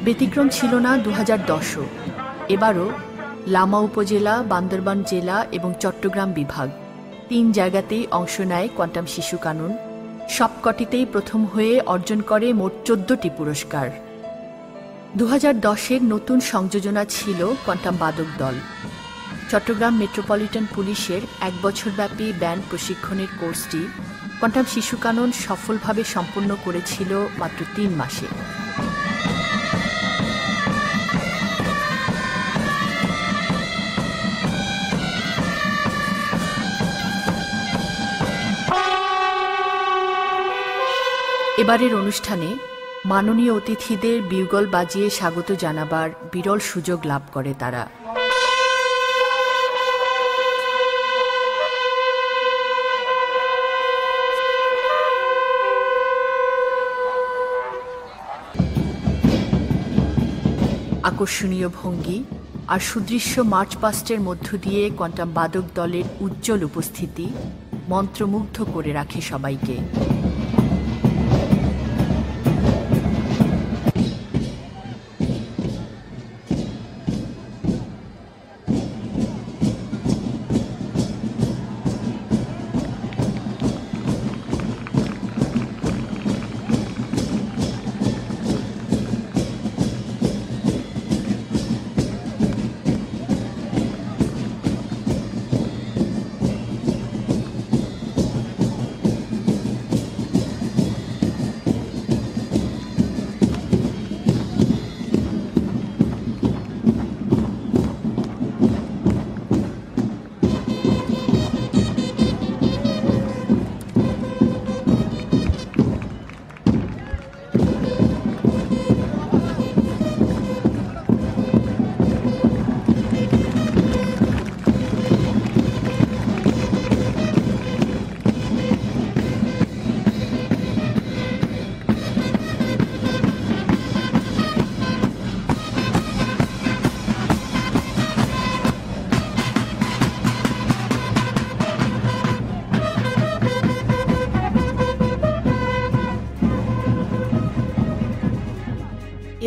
ব্যতিক্রম ছিল না 2010-ও। এবারও লামা উপজেলা, বান্দরবান জেলা এবং চট্টগ্রাম বিভাগ 3 জায়গাতেই অংশ নেয় কোয়ান্টাম শিশু কানুন। সবকটিতেই প্রথম হয়ে অর্জন করে মোট 14টি পুরস্কার। 2010-এর নতুন সংযোজনা ছিল কোয়ান্টাম বাদক দল। চট্টগ্রাম মেট্রোপলিটন পুলিশের 1 বছরব্যাপী ব্যান্ড প্রশিক্ষণের কোর্সটি কোয়ান্টাম শিশু কানুন সফলভাবে সম্পন্ন করেছিল মাত্র 3 মাসে। এবারের অনুষ্ঠানে মাননীয় অতিথিদের বিউগল বাজিয়ে স্বাগত জানাবার বিরল সুযোগ লাভ করে তারা। আকর্ষণীয় ভঙ্গি আর সুদৃশ্য মার্চ পাস্টের মধ্য দিয়ে কোয়ান্টাম বাদক দলের উজ্জ্বল উপস্থিতি মন্ত্রমুগ্ধ করে রাখে সবাইকে।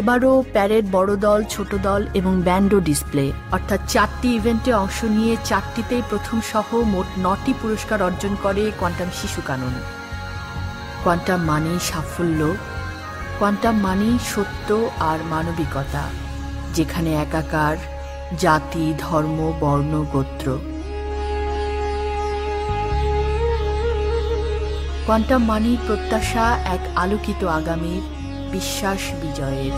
এবারও প্যারেড বড় দল, ছোট দল এবং ব্যান্ডও ডিসপ্লে, অর্থাৎ 4টি ইভেন্টে অংশ নিয়ে 4টিতেই প্রথম সহ মোট 9টি পুরস্কার অর্জন করে কোয়ান্টাম শিশু কানুন। কোয়ান্টাম মানেই সাফল্য, কোয়ান্টাম মানেই সত্য আর মানবিকতা, যেখানে একাকার জাতি, ধর্ম, বর্ণ, গোত্র। কোয়ান্টাম মানেই প্রত্যাশা এক আলোকিত আগামীর, বিশ্বাস বিজয়ের।